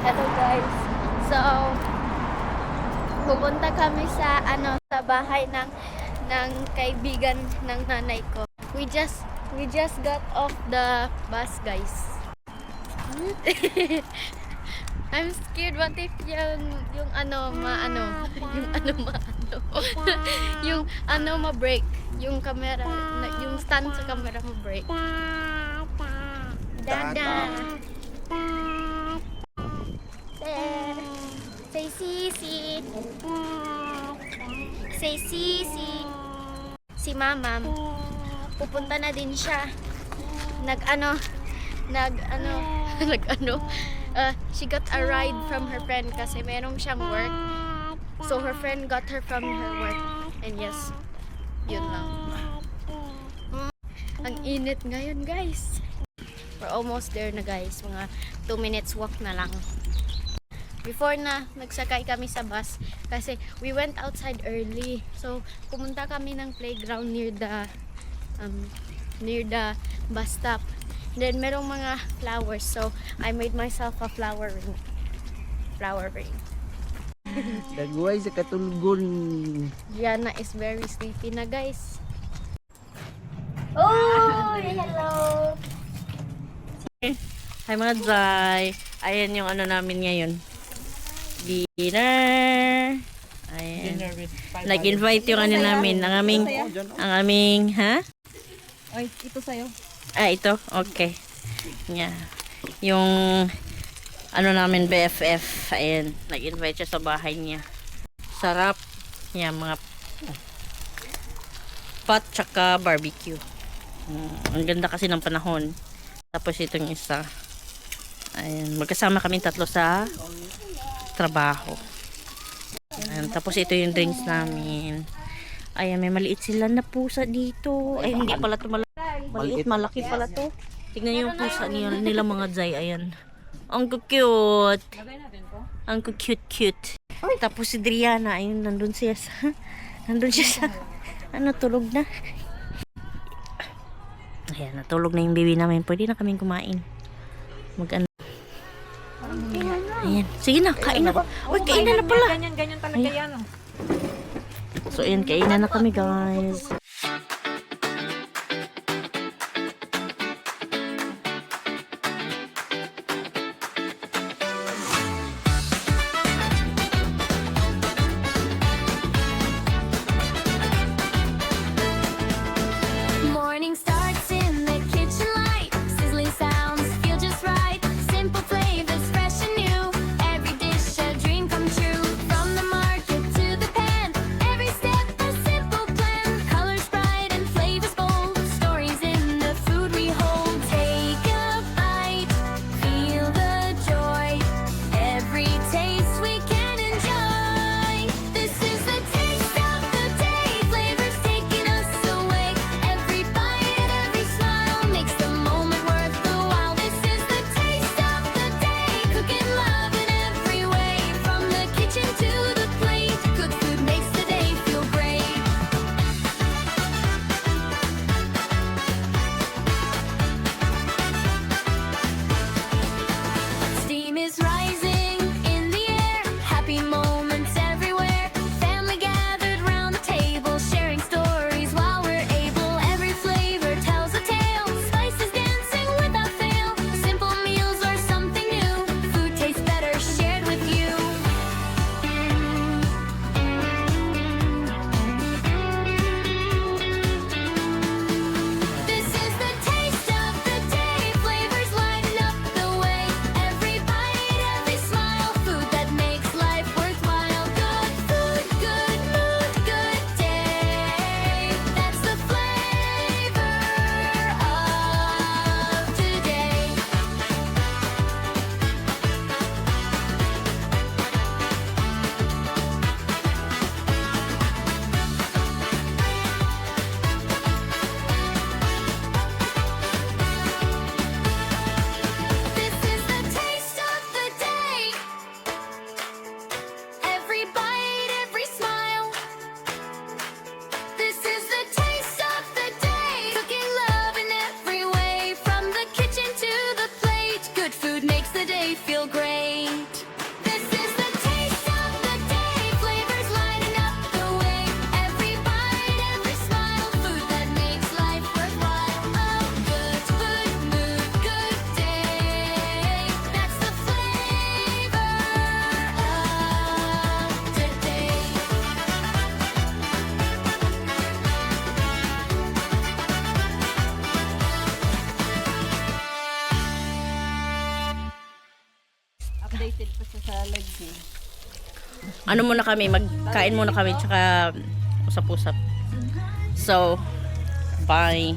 Hello guys. So, pupunta kami sa sa bahay ng kaibigan ng nanay ko. We just got off the bus, guys. I'm scared. What if yung ma-break yung camera, yung stand sa camera ma-break. Dada. Say sisi. Say sisi. Si mama pupunta na din siya. She got a ride from her friend kasi merong siyang work. So her friend got her from her work. And yes, yun lang. Ang init ngayon, guys. We're almost there na, guys. Mga 2 minutes walk na lang. Before na nagsakay kami sa bus kasi we went outside early. So pumunta kami ng playground near the bus stop. Then merong mga flowers. So I made myself a flower ring. Dagway sa katulgon. Diana is very sleepy na, guys. Oh, hello. Hi mga Jai. Ayan yung namin ngayon. Dinner. Ayan. Nag-invite yung namin. Ang aming, ha? Ay, ito sa'yo. Ito? Okay. Yeah. Yung, namin BFF. Ayan. Nag-invite siya sa bahay niya. Sarap. Yan, mga pot tsaka barbecue. Ang ganda kasi ng panahon. Tapos itong isa. Ayan. Magkasama kami tatlo sa trabaho. Ayan. Tapos ito yung drinks namin. Ayan, may maliit sila na pusa dito. Ay, hindi pala ito maliit. Malaki pala to. Tignan niyo yung pusa nila mga Jai. Ayan. Ang cute. Ang cute. Tapos si Driana, ayun, nandun siya sa tulog na. Ayan, natulog na yung baby namin. Pwede na kaming kumain. Ayan. Sige na, kain na. Uy, kainan na pala. Ganyan talaga yan. So, ayan, kainan na kami, guys. Morning starts in the kitchen light. Sizzling sounds feel just right. Simple flavors, fresh and new. Every dish a dream come true. From the market to the pan, every step a simple plan. Colors bright and flavors bold. Stories in the food we hold. Take a bite, feel the joy. Every taste we can enjoy. This is the taste of the day. Flavors taking us away. Every bite and every smile makes the moment worth the while. This is the taste of the day. Cooking love in every way. From the kitchen to the plate. Good food makes the day feel great. Steam is rising in the air. Happy moments everywhere. Family gathered round the table, sharing stories while we're able. Every flavor tells a tale. Spices dancing without fail. Simple meals are something new. Food tastes better shared with you. This is the taste of the day. Flavors lighten up the way. Every bite, every smile. Food that makes life worthwhile. Good food, good mood, good day. That's the flavor of today. This is the taste of the day. Every bite, every smile. This is the taste of the day. Cooking love in every way. From the kitchen to the plate. Good food makes the day feel great. updated pa siya sa live eh. Ano muna kami, magkain muna kami, tsaka usap-usap. So, bye.